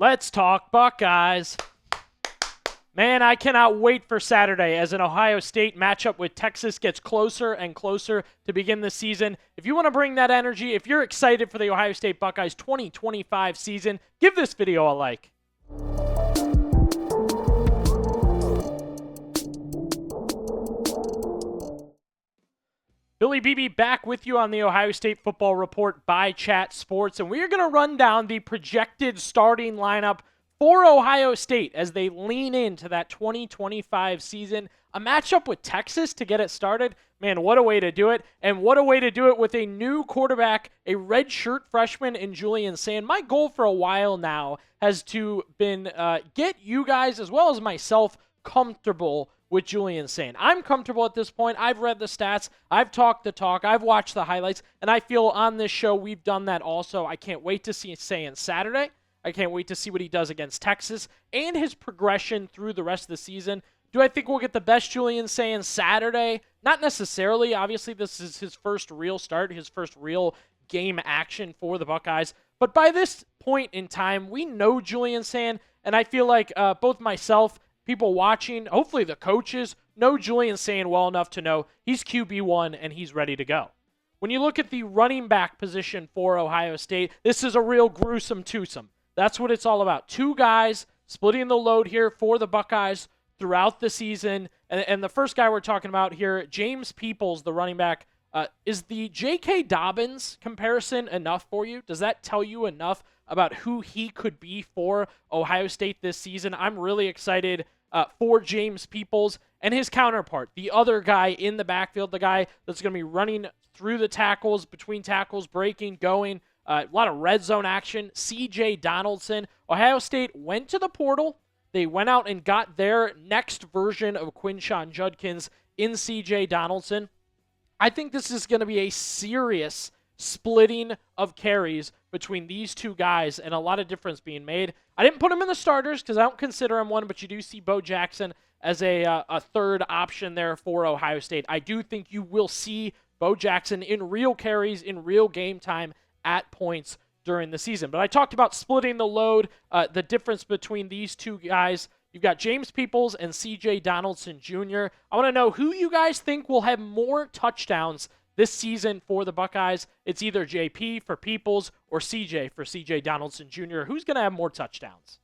Let's talk Buckeyes. Man, I cannot wait for Saturday as an Ohio State matchup with Texas gets closer and closer to begin the season. If you want to bring that energy, if you're excited for the Ohio State Buckeyes 2025 season, give this video a like. Billy Beebe back with you on the Ohio State Football Report by Chat Sports, and we are going to run down the projected starting lineup for Ohio State as they lean into that 2025 season. A matchup with Texas to get it started. Man, what a way to do it, and what a way to do it with a new quarterback, a redshirt freshman in Julian Sayin. My goal for a while now has been get you guys, as well as myself, comfortable with Julian Sayin. I'm comfortable at this point. I've read the stats. I've talked the talk. I've watched the highlights. And I feel on this show we've done that also. I can't wait to see Sayin Saturday. I can't wait to see what he does against Texas and his progression through the rest of the season. Do I think we'll get the best Julian Sayin Saturday? Not necessarily. Obviously, this is his first real start, his first real game action for the Buckeyes. But by this point in time, we know Julian Sayin, and I feel like both myself, people watching, hopefully the coaches, know Julian Sayin well enough to know he's QB1 and he's ready to go. When you look at the running back position for Ohio State, this is a real gruesome twosome. That's what it's all about. Two guys splitting the load here for the Buckeyes throughout the season. And the first guy we're talking about here, James Peoples, the running back. Is the J.K. Dobbins comparison enough for you? Does that tell you enough about who he could be for Ohio State this season? I'm really excited for James Peoples and his counterpart, the other guy in the backfield, the guy that's going to be running through the tackles, between tackles, breaking, going, a lot of red zone action. C.J. Donaldson. Ohio State went to the portal. They went out and got their next version of Quinshon Judkins in C.J. Donaldson. I think this is going to be a serious splitting of carries between these two guys and a lot of difference being made. I didn't put him in the starters because I don't consider him one, but you do see Bo Jackson as a third option there for Ohio State. I do think you will see Bo Jackson in real carries, in real game time at points during the season. But I talked about splitting the load, the difference between these two guys. You've got James Peoples and C.J. Donaldson Jr. I want to know who you guys think will have more touchdowns this season for the Buckeyes. It's either JP for Peoples or CJ for CJ Donaldson Jr. Who's going to have more touchdowns?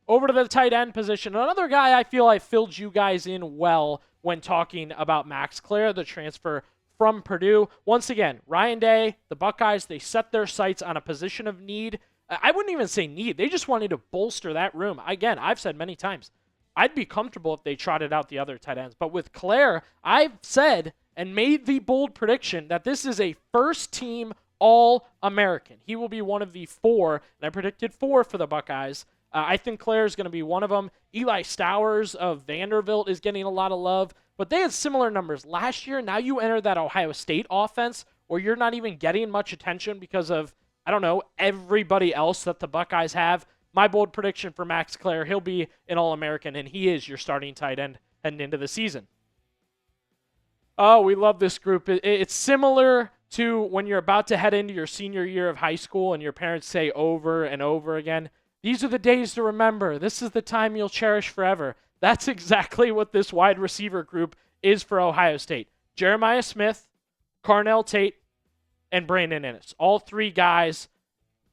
Over to the tight end position. Another guy I feel I filled you guys in well when talking about Max Klare, the transfer from Purdue. Once again, Ryan Day, the Buckeyes, they set their sights on a position of need. I wouldn't even say need. They just wanted to bolster that room. Again, I've said many times, I'd be comfortable if they trotted out the other tight ends. But with Klare, I've said and made the bold prediction that this is a first-team All-American. He will be one of the four, and I predicted 4 for the Buckeyes. I think Klare is going to be one of them. Eli Stowers of Vanderbilt is getting a lot of love, but they had similar numbers last year. Now you enter that Ohio State offense where you're not even getting much attention because of, I don't know, everybody else that the Buckeyes have. My bold prediction for Max Klare, he'll be an All-American, and he is your starting tight end heading into the season. Oh, we love this group. It's similar to when you're about to head into your senior year of high school and your parents say over and over again, these are the days to remember. This is the time you'll cherish forever. That's exactly what this wide receiver group is for Ohio State. Jeremiah Smith, Carnell Tate, and Brandon Inniss. All three guys.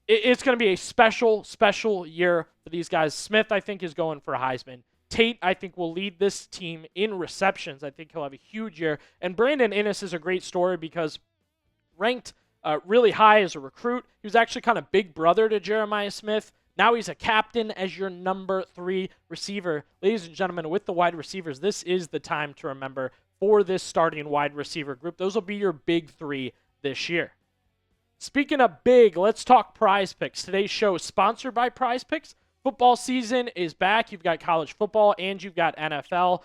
It's going to be a special, special year for these guys. Smith, I think, is going for a Heisman. Tate, I think, will lead this team in receptions. I think he'll have a huge year. And Brandon Inniss is a great story because ranked really high as a recruit. He was actually kind of big brother to Jeremiah Smith. Now he's a captain as your number 3 receiver. Ladies and gentlemen, with the wide receivers, this is the time to remember for this starting wide receiver group. Those will be your big 3 this year. Speaking of big, let's talk Prize Picks. Today's show is sponsored by Prize Picks. Football season is back. You've got college football and you've got NFL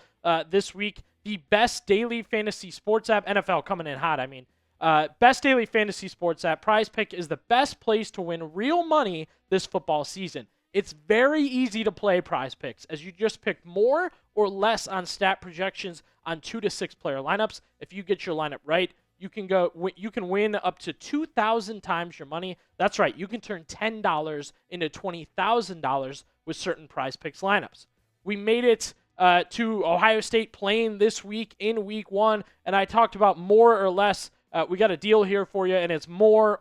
this week. The best daily fantasy sports app, NFL coming in hot, best daily fantasy sports app, Prize Pick is the best place to win real money this football season. It's very easy to play Prize Picks as you just pick more or less on stat projections on 2 to 6 player lineups. If you get your lineup right, you can win up to 2,000 times your money. That's right. You can turn $10 into $20,000 with certain Prize Picks lineups. We made it to Ohio State playing this week in week 1, and I talked about more or less. We got a deal here for you, and it's more.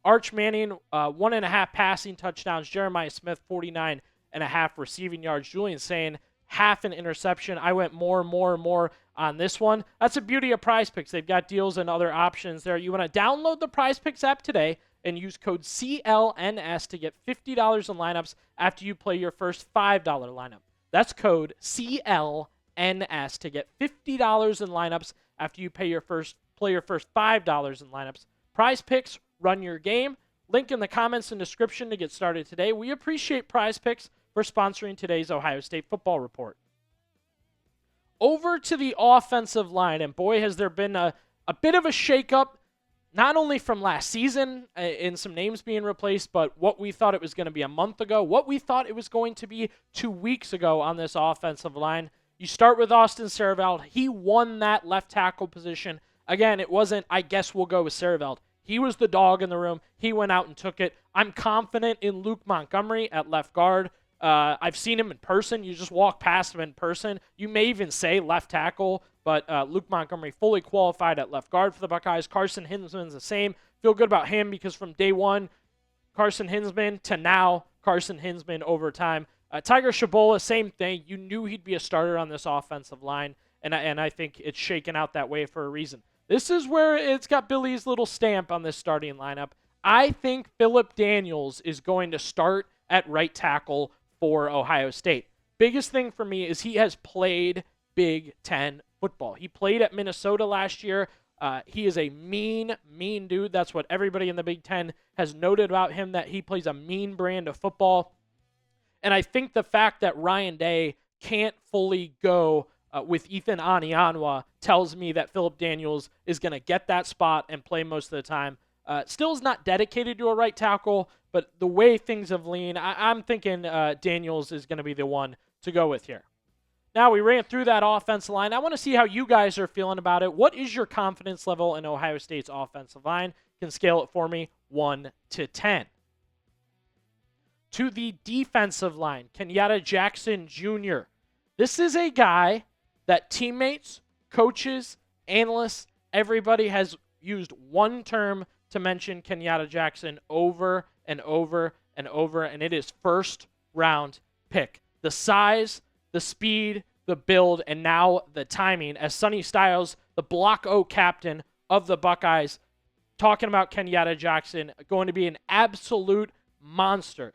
Arch Manning, 1.5 passing touchdowns. Jeremiah Smith, 49.5 receiving yards. Julian Sayin, half an interception. I went more on this one. That's the beauty of Prize Picks. They've got deals and other options there. You want to download the Prize Picks app today and use code CLNS to get $50 in lineups after you play your first $5 lineup. That's code CLNS to get $50 in lineups after you play your first $5 in lineups. Prize Picks, run your game. Link in the comments and description to get started today. We appreciate Prize Picks for sponsoring today's Ohio State football report. Over to the offensive line, and boy, has there been a bit of a shakeup, not only from last season in some names being replaced, but what we thought it was going to be a month ago, what we thought it was going to be 2 weeks ago on this offensive line. You start with Austin Sehraveld. He won that left tackle position. Again, it wasn't, I guess we'll go with Sehraveld. He was the dog in the room. He went out and took it. I'm confident in Luke Montgomery at left guard. I've seen him in person. You just walk past him in person. You may even say left tackle, but Luke Montgomery fully qualified at left guard for the Buckeyes. Carson Hinsman's the same. Feel good about him because from day one, Carson Hinsman to now, Carson Hinsman over time. Tiger Shabola, same thing. You knew he'd be a starter on this offensive line, and I think it's shaken out that way for a reason. This is where it's got Billy's little stamp on this starting lineup. I think Phillip Daniels is going to start at right tackle for Ohio State. Biggest thing for me is he has played Big Ten football. He played at Minnesota last year. He is a mean dude. That's what everybody in the Big Ten has noted about him, that he plays a mean brand of football. And I think the fact that Ryan Day can't fully go with Ethan Anianwa tells me that Phillip Daniels is going to get that spot and play most of the time. Still is not dedicated to a right tackle, but the way things have leaned, I'm thinking Daniels is going to be the one to go with here. Now, we ran through that offensive line. I want to see how you guys are feeling about it. What is your confidence level in Ohio State's offensive line? You can scale it for me 1 to 10. To the defensive line, Kenyatta Jackson Jr. This is a guy that teammates, coaches, analysts, everybody has used one term to mention Kenyatta Jackson over and over and over, and it is first round pick. The size, the speed, the build, and now the timing. As Sonny Styles, the Block O captain of the Buckeyes, talking about Kenyatta Jackson, going to be an absolute monster.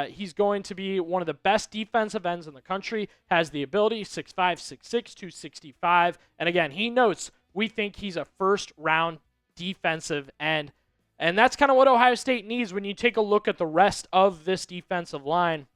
He's going to be one of the best defensive ends in the country, has the ability, 6'5", 6'6", 265. And again, he notes we think he's a first-round defensive end. And that's kind of what Ohio State needs when you take a look at the rest of this defensive line.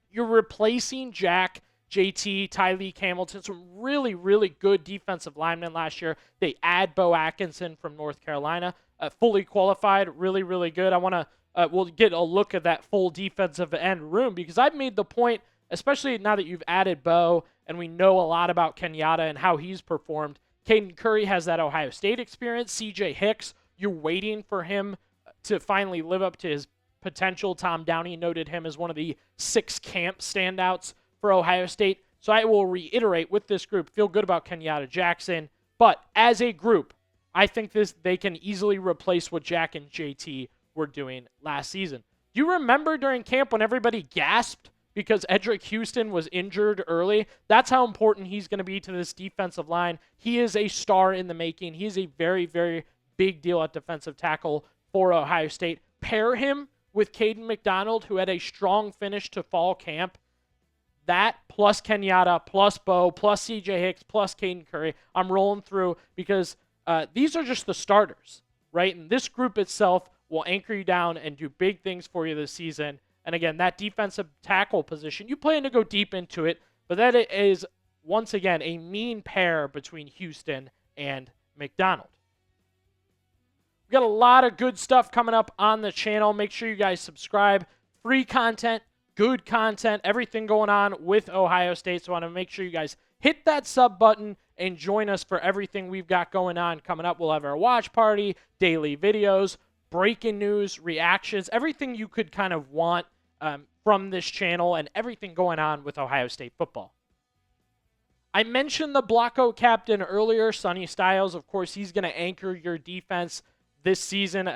You're replacing Jack, JT, Tyreek Hamilton, some really, really good defensive linemen last year. They add Bo Atkinson from North Carolina, fully qualified, really, really good. I want to we'll get a look at that full defensive end room because I've made the point, especially now that you've added Bo and we know a lot about Kenyatta and how he's performed. Caden Curry has that Ohio State experience. CJ Hicks, you're waiting for him to finally live up to his potential. Tom Downey noted him as one of the 6 camp standouts for Ohio State. So I will reiterate with this group, feel good about Kenyatta Jackson. But as a group, I think they can easily replace what Jack and JT were doing last season. Do you remember during camp when everybody gasped because Edric Houston was injured early? That's how important he's going to be to this defensive line. He is a star in the making. He is a very, very big deal at defensive tackle for Ohio State. Pair him with Caden McDonald, who had a strong finish to fall camp. That plus Kenyatta, plus Bo, plus CJ Hicks, plus Caden Curry. I'm rolling through because these are just the starters, right? And this group itself will anchor you down and do big things for you this season. And again, that defensive tackle position, you plan to go deep into it, but that is, once again, a mean pair between Houston and McDonald. We got a lot of good stuff coming up on the channel. Make sure you guys subscribe. Free content, good content, everything going on with Ohio State. So I want to make sure you guys hit that sub button and join us for everything we've got going on coming up. We'll have our watch party, daily videos, breaking news, reactions, everything you could kind of want from this channel, and everything going on with Ohio State football. I mentioned the Blocko captain earlier, Sonny Styles. Of course, he's going to anchor your defense this season.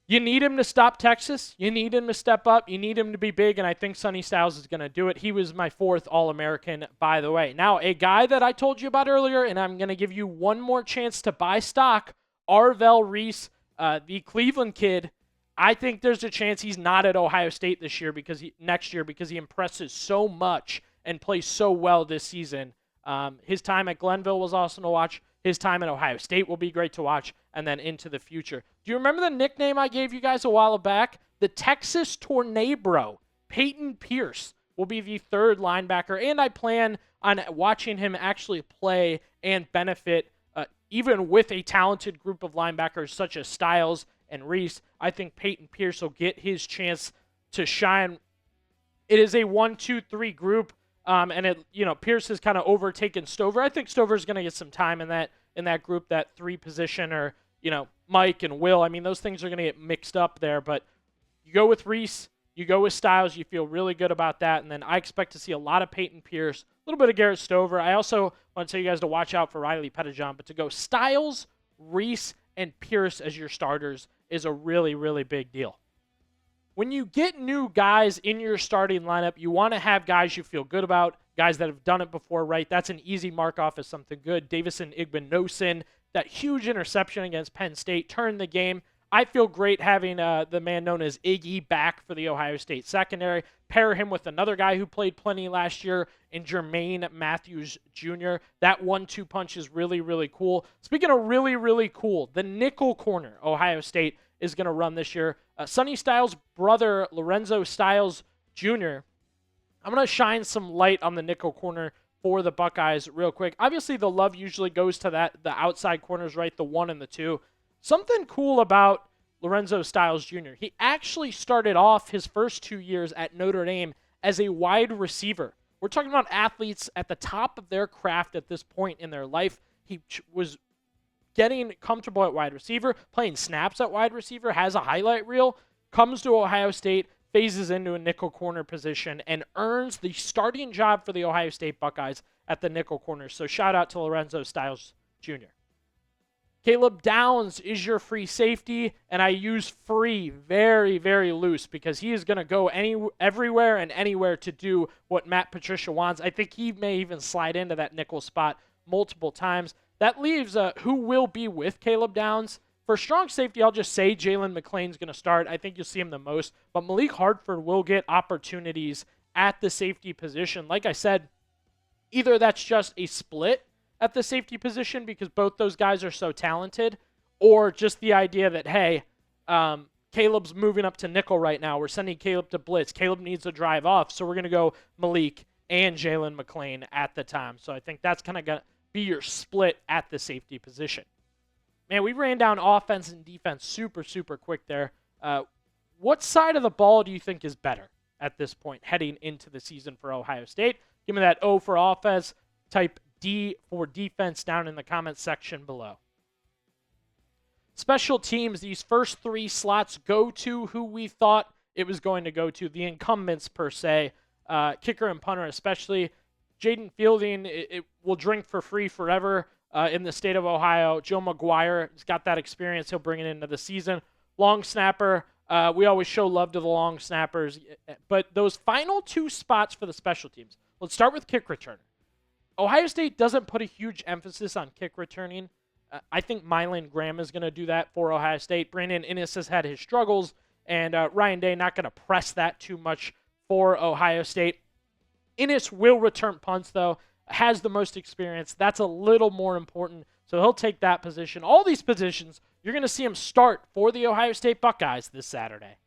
You need him to stop Texas. You need him to step up. You need him to be big, and I think Sonny Styles is going to do it. He was my 4th All-American, by the way. Now, a guy that I told you about earlier, and I'm going to give you one more chance to buy stock, Arvell Reese, the Cleveland kid. I think there's a chance he's not at Ohio State next year because he impresses so much and plays so well this season. His time at Glenville was awesome to watch. His time at Ohio State will be great to watch, and then into the future. Do you remember the nickname I gave you guys a while back? The Texas Tornado. Peyton Pierce will be the 3rd linebacker, and I plan on watching him actually play and benefit, even with a talented group of linebackers such as Styles and Reese. I think Peyton Pierce will get his chance to shine. It is a 1-2-3 group. Pierce has kind of overtaken Stover. I think Stover's going to get some time in that group, that 3 position, or, Mike and Will. I mean, those things are going to get mixed up there, but you go with Reese, you go with Styles, you feel really good about that, and then I expect to see a lot of Peyton Pierce, a little bit of Garrett Stover. I also want to tell you guys to watch out for Riley Pettijohn, but to go Styles, Reese, and Pierce as your starters is a really, really big deal. When you get new guys in your starting lineup, you want to have guys you feel good about, guys that have done it before, right? That's an easy mark off as something good. Davison Igbinosun, that huge interception against Penn State, turned the game. I feel great having the man known as Iggy back for the Ohio State secondary. Pair him with another guy who played plenty last year in Jermaine Matthews Jr. That 1-2 punch is really, really cool. Speaking of really, really cool, the nickel corner Ohio State is going to run this year. Sonny Styles' brother, Lorenzo Styles Jr. I'm going to shine some light on the nickel corner for the Buckeyes real quick. Obviously, the love usually goes to the outside corners, right? The 1 and the 2. Something cool about Lorenzo Styles Jr. He actually started off his first 2 years at Notre Dame as a wide receiver. We're talking about athletes at the top of their craft at this point in their life. He was getting comfortable at wide receiver, playing snaps at wide receiver, has a highlight reel, comes to Ohio State, phases into a nickel corner position, and earns the starting job for the Ohio State Buckeyes at the nickel corner. So shout out to Lorenzo Styles Jr. Caleb Downs is your free safety, and I use free very, very loose because he is going to go everywhere and anywhere to do what Matt Patricia wants. I think he may even slide into that nickel spot multiple times. That leaves who will be with Caleb Downs. For strong safety, I'll just say Jalen McLean's going to start. I think you'll see him the most. But Malik Hartford will get opportunities at the safety position. Like I said, either that's just a split at the safety position because both those guys are so talented, or just the idea that, hey, Caleb's moving up to nickel right now. We're sending Caleb to blitz. Caleb needs to drive off, so we're going to go Malik and Jalen McLean at the time. So I think that's kind of going to be your split at the safety position. Man, we ran down offense and defense super, super quick there. What side of the ball do you think is better at this point heading into the season for Ohio State? Give me that O for offense, type D for defense down in the comments section below. Special teams, these first 3 slots go to who we thought it was going to go to, the incumbents per se, kicker and punter especially. Jaden Fielding, it will drink for free forever in the state of Ohio. Joe McGuire has got that experience. He'll bring it into the season. Long snapper, we always show love to the long snappers. But those final 2 spots for the special teams, let's start with kick returner. Ohio State doesn't put a huge emphasis on kick returning. I think Mylan Graham is going to do that for Ohio State. Brandon Innes has had his struggles, and Ryan Day not going to press that too much for Ohio State. Innes will return punts, though, has the most experience. That's a little more important, so he'll take that position. All these positions, you're going to see him start for the Ohio State Buckeyes this Saturday.